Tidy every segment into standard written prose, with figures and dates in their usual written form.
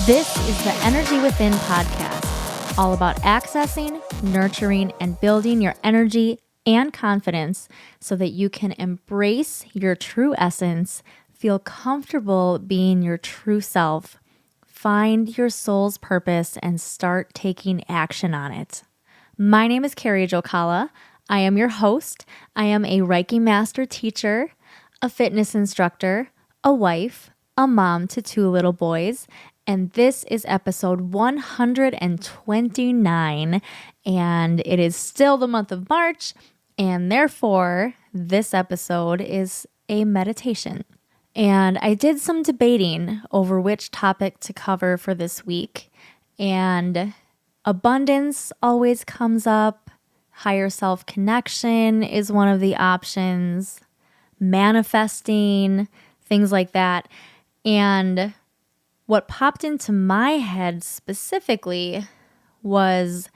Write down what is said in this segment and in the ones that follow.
This is the Energy Within podcast, all about accessing, nurturing, and building your energy and confidence so that you can embrace your true essence, feel comfortable being your true self, find your soul's purpose, and start taking action on it. My name is Carrie Jokala. I am your host. I am a Reiki master teacher, a fitness instructor, a wife, a mom to 2 little boys, and this is episode 129, and it is still the month of March, and therefore this episode is a meditation. And I did some debating over which topic to cover for this week, and abundance always comes up, higher self connection is one of the options, manifesting, things like that. And what popped into my head specifically was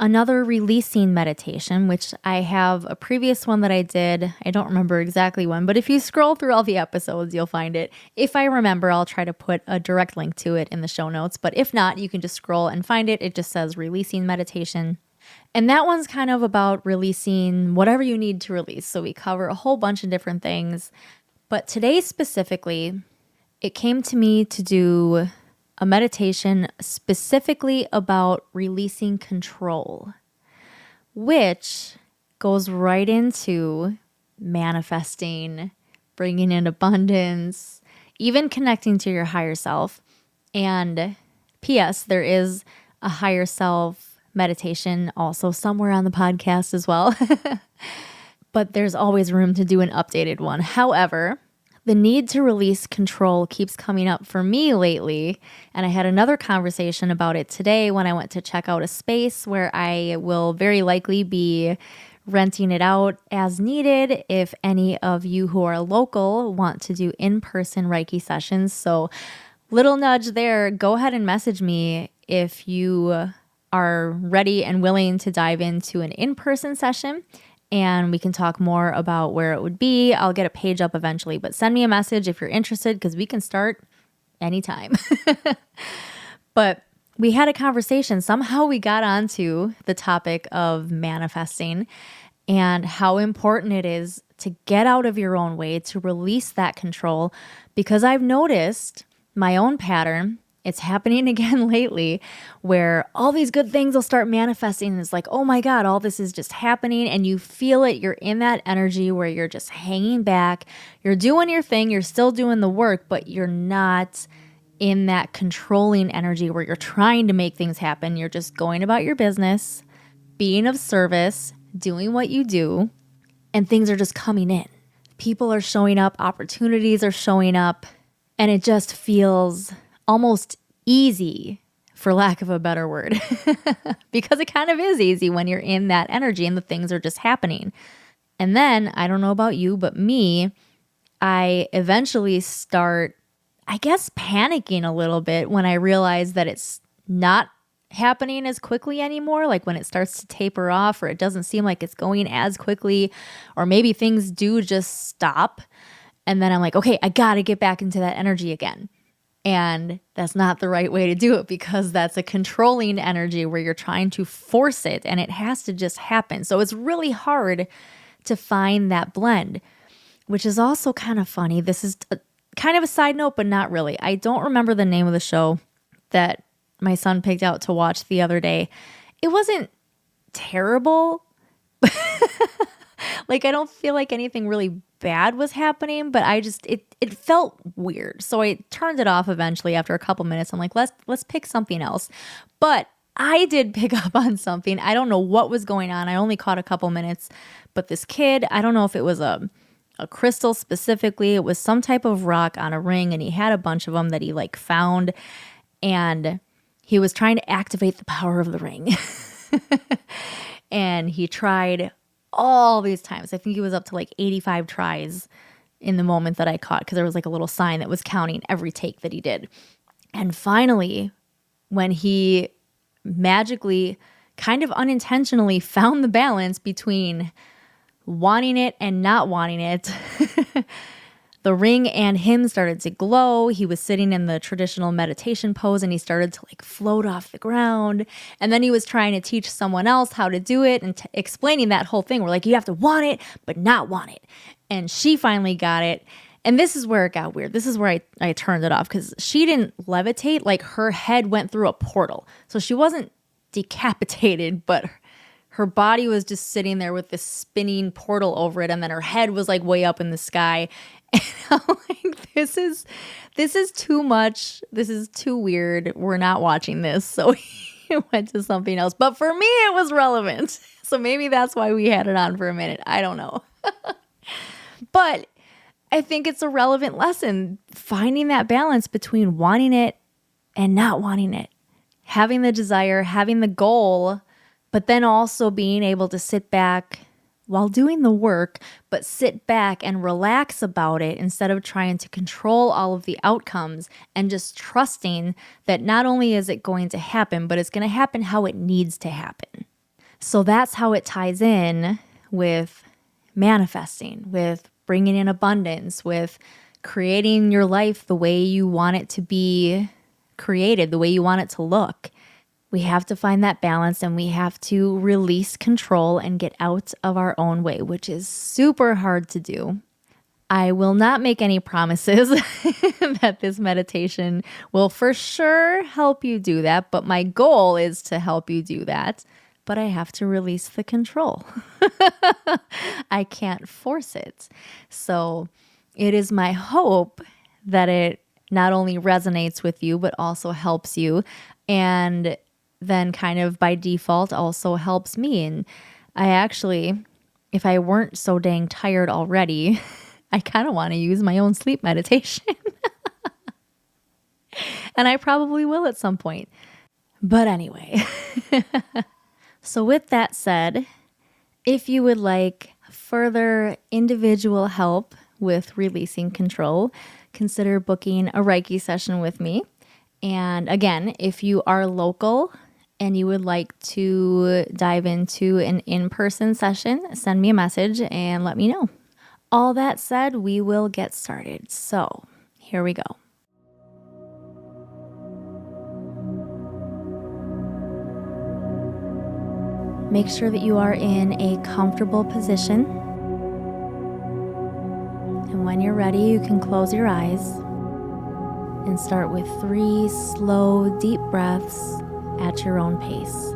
another releasing meditation, which I have a previous one that I did. I don't remember exactly when, but if you scroll through all the episodes, you'll find it. If I remember, I'll try to put a direct link to it in the show notes, but if not, you can just scroll and find it. It just says releasing meditation. And that one's kind of about releasing whatever you need to release. So we cover a whole bunch of different things, but today specifically, it came to me to do a meditation specifically about releasing control, which goes right into manifesting, bringing in abundance, even connecting to your higher self. And P.S., there is a higher self meditation also somewhere on the podcast as well. But there's always room to do an updated one. However, the need to release control keeps coming up for me lately, and I had another conversation about it today when I went to check out a space where I will very likely be renting it out as needed if any of you who are local want to do in-person Reiki sessions. So little nudge there, go ahead and message me if you are ready and willing to dive into an in-person session. And we can talk more about where it would be. I'll get a page up eventually, but send me a message if you're interested because we can start anytime. But we had a conversation. Somehow we got onto the topic of manifesting and how important it is to get out of your own way, to release that control, because I've noticed my own pattern. It's happening again lately where all these good things will start manifesting. And it's like, oh my God, all this is just happening. And you feel it. You're in that energy where you're just hanging back. You're doing your thing. You're still doing the work, but you're not in that controlling energy where you're trying to make things happen. You're just going about your business, being of service, doing what you do, and things are just coming in. People are showing up. Opportunities are showing up. And it just feels almost easy, for lack of a better word, because it kind of is easy when you're in that energy and the things are just happening. And then, I don't know about you, but me, I eventually start, I guess, panicking a little bit when I realize that it's not happening as quickly anymore, like when it starts to taper off or it doesn't seem like it's going as quickly, or maybe things do just stop. And then I'm like, okay, I got to get back into that energy again. And that's not the right way to do it because that's a controlling energy where you're trying to force it and it has to just happen. So it's really hard to find that blend, which is also kind of funny. This is kind of a side note, but not really. I don't remember the name of the show that my son picked out to watch the other day. It wasn't terrible. Like, I don't feel like anything really bad was happening, but it felt weird. So I turned it off eventually after a couple minutes. I'm like, let's pick something else. But I did pick up on something. I don't know what was going on. I only caught a couple minutes, but this kid, I don't know if it was a crystal specifically. It was some type of rock on a ring, and he had a bunch of them that he like found, and he was trying to activate the power of the ring. And he tried all these times. I think he was up to like 85 tries in the moment that I caught, because there was like a little sign that was counting every take that he did. And finally, when he magically, kind of unintentionally, found the balance between wanting it and not wanting it, the ring and him started to glow. He was sitting in the traditional meditation pose and he started to like float off the ground. And then he was trying to teach someone else how to do it and explaining that whole thing. We're like, you have to want it, but not want it. And she finally got it. And this is where it got weird. This is where I turned it off because she didn't levitate. Like her head went through a portal. So she wasn't decapitated, but her body was just sitting there with this spinning portal over it. And then her head was like way up in the sky. And I'm like, this is too much. This is too weird. We're not watching this. So we went to something else. But for me, it was relevant. So maybe that's why we had it on for a minute. I don't know. But I think it's a relevant lesson, finding that balance between wanting it and not wanting it, having the desire, having the goal, but then also being able to sit back while doing the work, but sit back and relax about it instead of trying to control all of the outcomes and just trusting that not only is it going to happen, but it's going to happen how it needs to happen. So that's how it ties in with manifesting, with bringing in abundance, with creating your life the way you want it to be created, the way you want it to look. We have to find that balance and we have to release control and get out of our own way, which is super hard to do. I will not make any promises that this meditation will for sure help you do that, but my goal is to help you do that. But I have to release the control. I can't force it. So it is my hope that it not only resonates with you, but also helps you. And then kind of by default also helps me. And I actually, if I weren't so dang tired already, I kind of want to use my own sleep meditation. And I probably will at some point. But anyway. So with that said, if you would like further individual help with releasing control, consider booking a Reiki session with me. And again, if you are local and you would like to dive into an in-person session, send me a message and let me know. All that said, we will get started. So here we go. Make sure that you are in a comfortable position. And when you're ready, you can close your eyes and start with 3 slow, deep breaths at your own pace.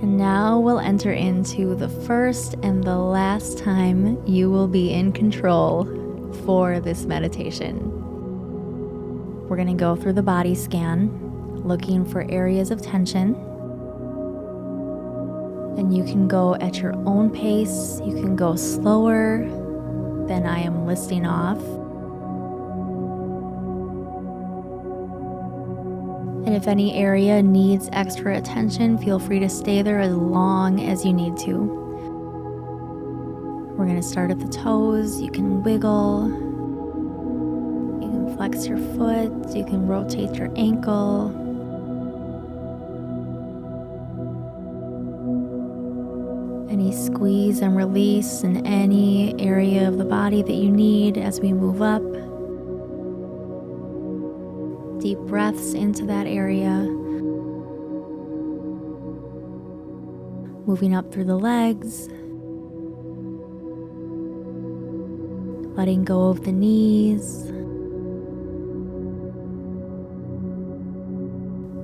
And now we'll enter into the first and the last time you will be in control for this meditation. We're going to go through the body scan, looking for areas of tension. And you can go at your own pace. You can go slower than I am listing off. And if any area needs extra attention, feel free to stay there as long as you need to. We're going to start at the toes. You can wiggle. You can flex your foot. You can rotate your ankle. Any squeeze and release in any area of the body that you need as we move up. Deep breaths into that area. Moving up through the legs. Letting go of the knees.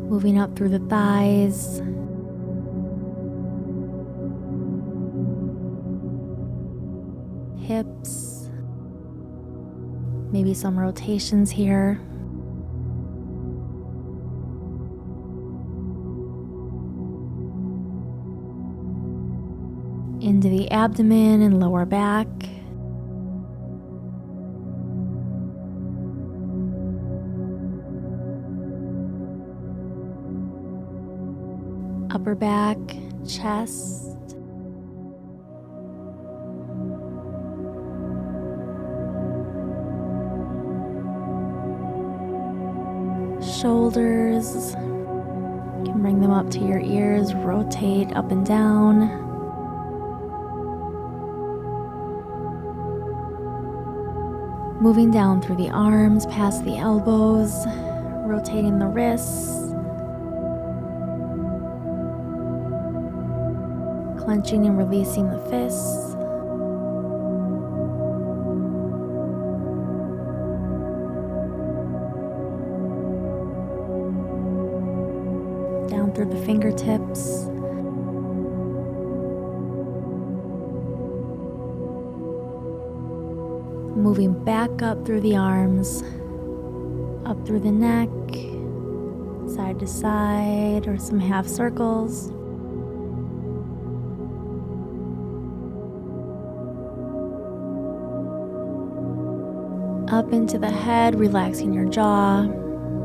Moving up through the thighs. Hips. Maybe some rotations here. Into the abdomen and lower back. upper back, chest, shoulders. You can bring them up to your ears, rotate up and down. Moving down through the arms, past the elbows, rotating the wrists. Clenching and releasing the fists. Down through the fingertips. Moving back up through the arms, up through the neck, side to side, or some half circles. Up into the head, relaxing your jaw,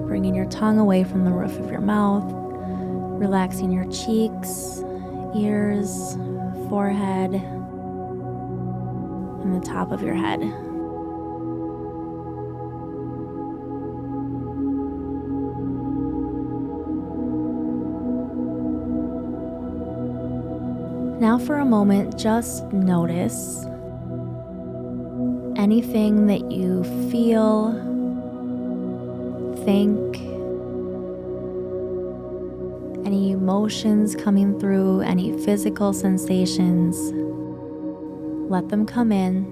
bringing your tongue away from the roof of your mouth, relaxing your cheeks, ears, forehead, and the top of your head. Now for a moment, just notice anything that you feel, think, any emotions coming through, any physical sensations. Let them come in,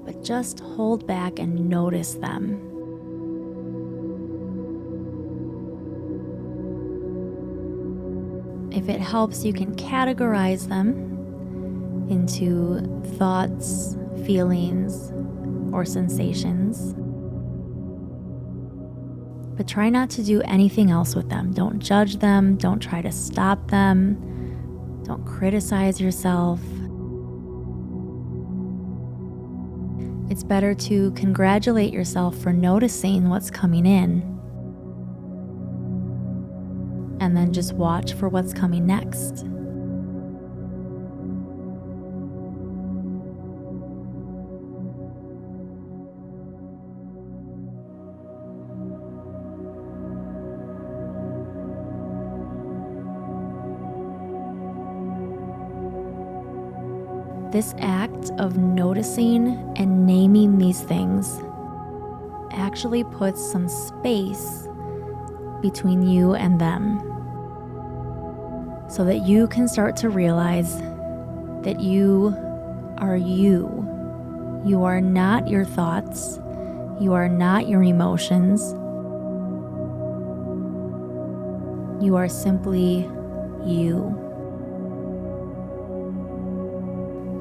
but just hold back and notice them. If it helps, you can categorize them into thoughts, feelings, or sensations. But try not to do anything else with them. Don't judge them. Don't try to stop them. Don't criticize yourself. It's better to congratulate yourself for noticing what's coming in, and then just watch for what's coming next. This act of noticing and naming these things actually puts some space between you and them, so that you can start to realize that you are you. You are not your thoughts. You are not your emotions. You are simply you.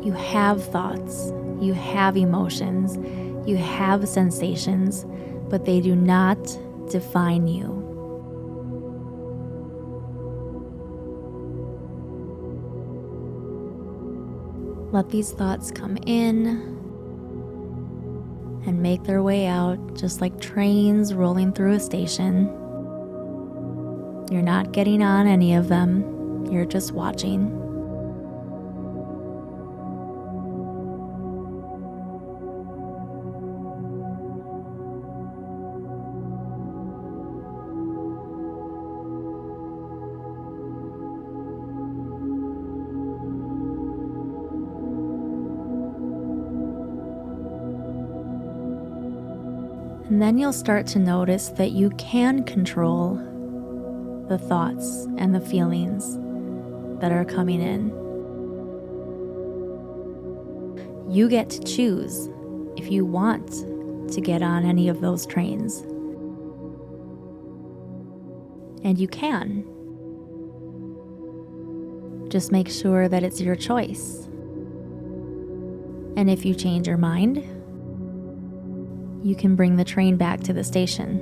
You have thoughts, you have emotions, you have sensations, but they do not define you. Let these thoughts come in and make their way out, just like trains rolling through a station. You're not getting on any of them, you're just watching. And then you'll start to notice that you can control the thoughts and the feelings that are coming in. You get to choose if you want to get on any of those trains. And you can. Just make sure that it's your choice. And if you change your mind, you can bring the train back to the station.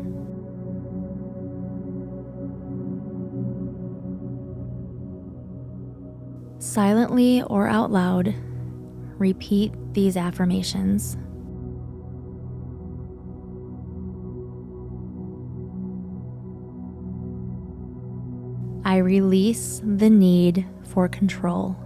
Silently or out loud, repeat these affirmations. I release the need for control.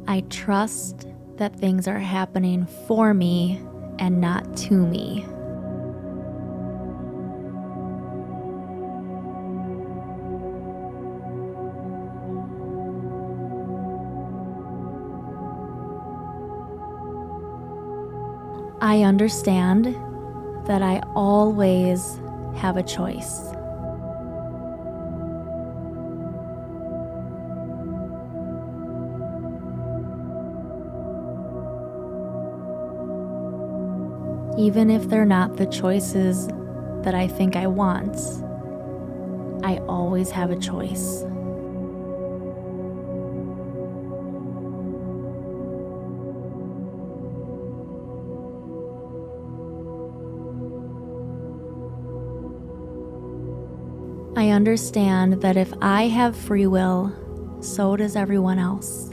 I trust that things are happening for me and not to me. I understand that I always have a choice. Even if they're not the choices that I think I want, I always have a choice. I understand that if I have free will, so does everyone else.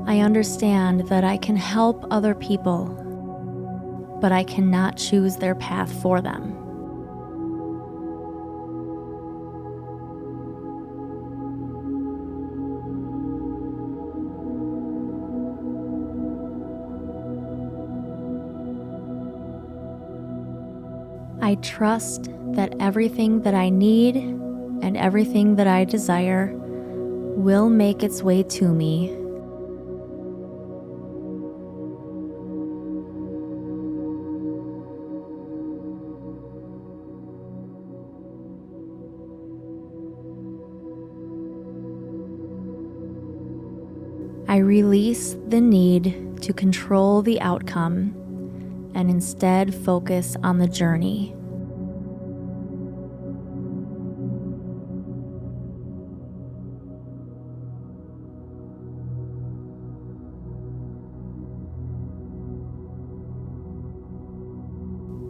I understand that I can help other people, but I cannot choose their path for them. I trust that everything that I need and everything that I desire will make its way to me. I release the need to control the outcome and instead focus on the journey.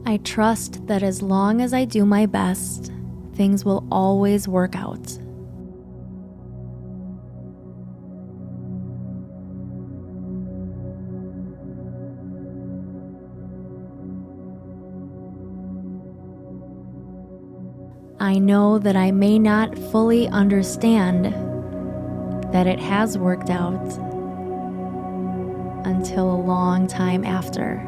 I trust that as long as I do my best, things will always work out. I know that I may not fully understand that it has worked out until a long time after.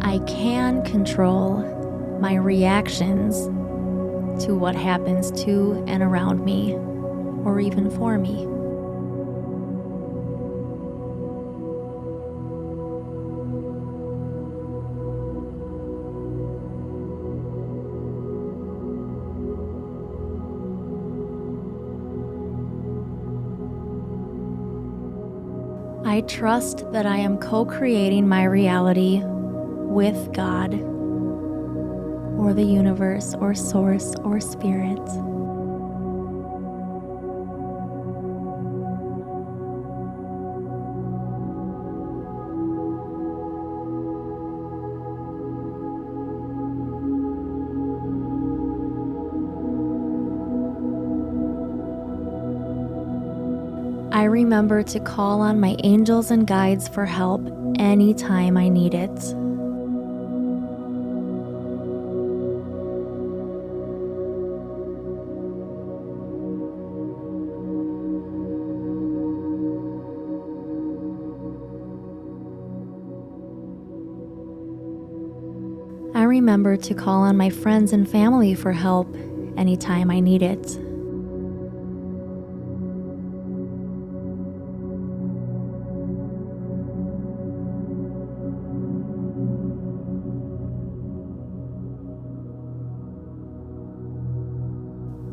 I can control my reactions to what happens to and around me, or even for me. I trust that I am co-creating my reality with God, or the universe, or source, or spirit. I remember to call on my angels and guides for help anytime I need it. I remember to call on my friends and family for help anytime I need it.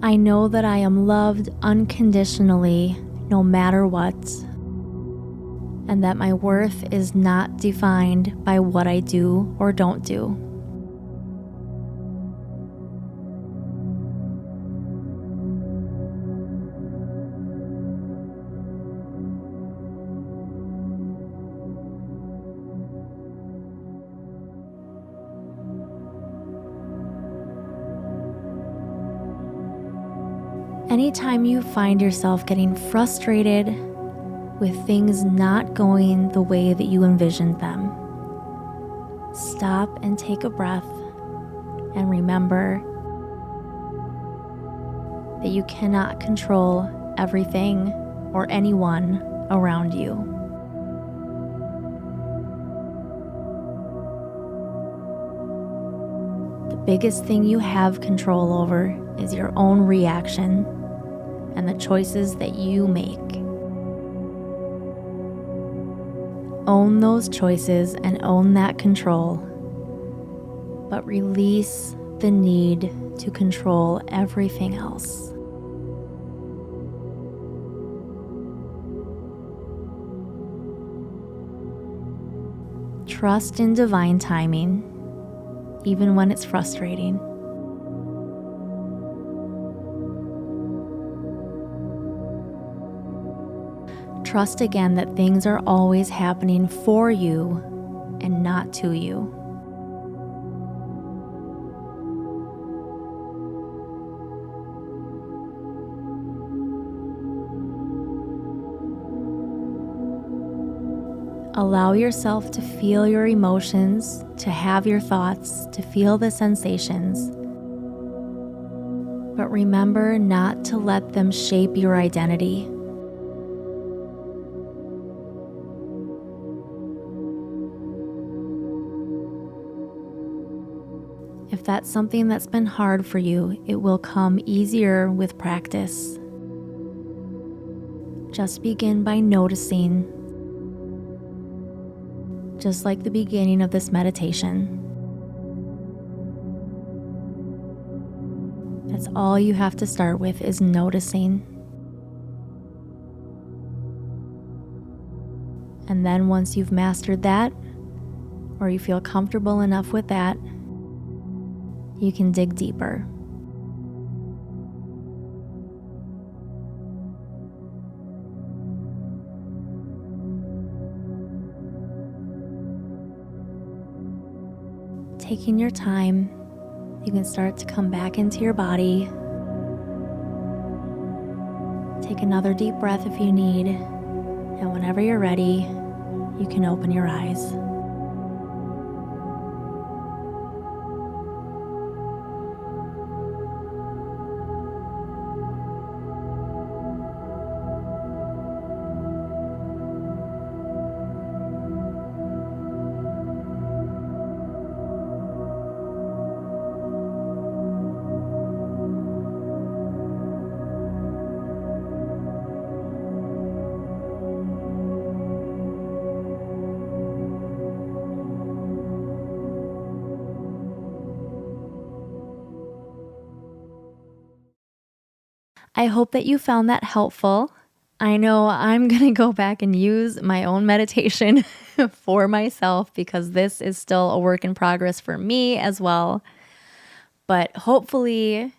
I know that I am loved unconditionally, no matter what, and that my worth is not defined by what I do or don't do. Anytime you find yourself getting frustrated with things not going the way that you envisioned them, stop and take a breath and remember that you cannot control everything or anyone around you. The biggest thing you have control over is your own reaction and the choices that you make. Own those choices and own that control, but release the need to control everything else. Trust in divine timing, even when it's frustrating. Trust again that things are always happening for you and not to you. Allow yourself to feel your emotions, to have your thoughts, to feel the sensations. But remember not to let them shape your identity. If that's something that's been hard for you, it will come easier with practice. Just begin by noticing, just like the beginning of this meditation. That's all you have to start with, is noticing. And then once you've mastered that, or you feel comfortable enough with that, you can dig deeper. Taking your time, you can start to come back into your body. Take another deep breath if you need, and whenever you're ready, you can open your eyes. I hope that you found that helpful. I know I'm going to go back and use my own meditation for myself because this is still a work in progress for me as well. But hopefully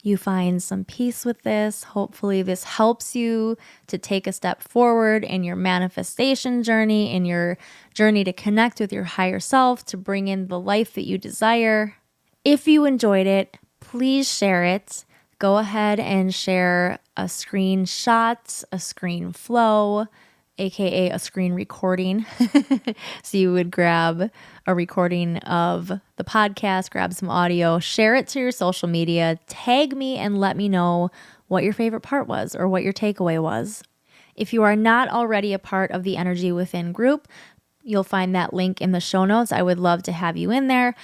you find some peace with this. Hopefully this helps you to take a step forward in your manifestation journey, in your journey to connect with your higher self, to bring in the life that you desire. If you enjoyed it, please share it. Go ahead and share a screenshot, a screen flow, aka a screen recording. So you would grab a recording of the podcast, grab some audio, share it to your social media, tag me and let me know what your favorite part was or what your takeaway was. If you are not already a part of the Energy Within group, you'll find that link in the show notes. I would love to have you in there.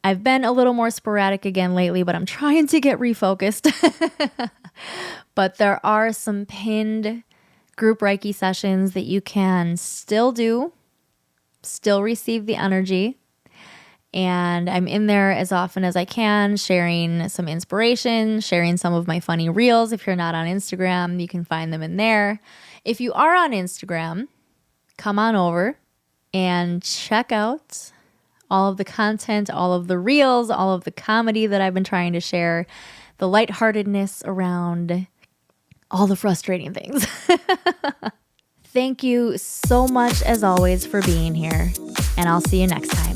I've been a little more sporadic again lately, but I'm trying to get refocused. But there are some pinned group Reiki sessions that you can still do, still receive the energy. And I'm in there as often as I can, sharing some inspiration, sharing some of my funny reels. If you're not on Instagram, you can find them in there. If you are on Instagram, come on over and check out all of the content, all of the reels, all of the comedy that I've been trying to share, the lightheartedness around all the frustrating things. Thank you so much, as always, for being here, and I'll see you next time.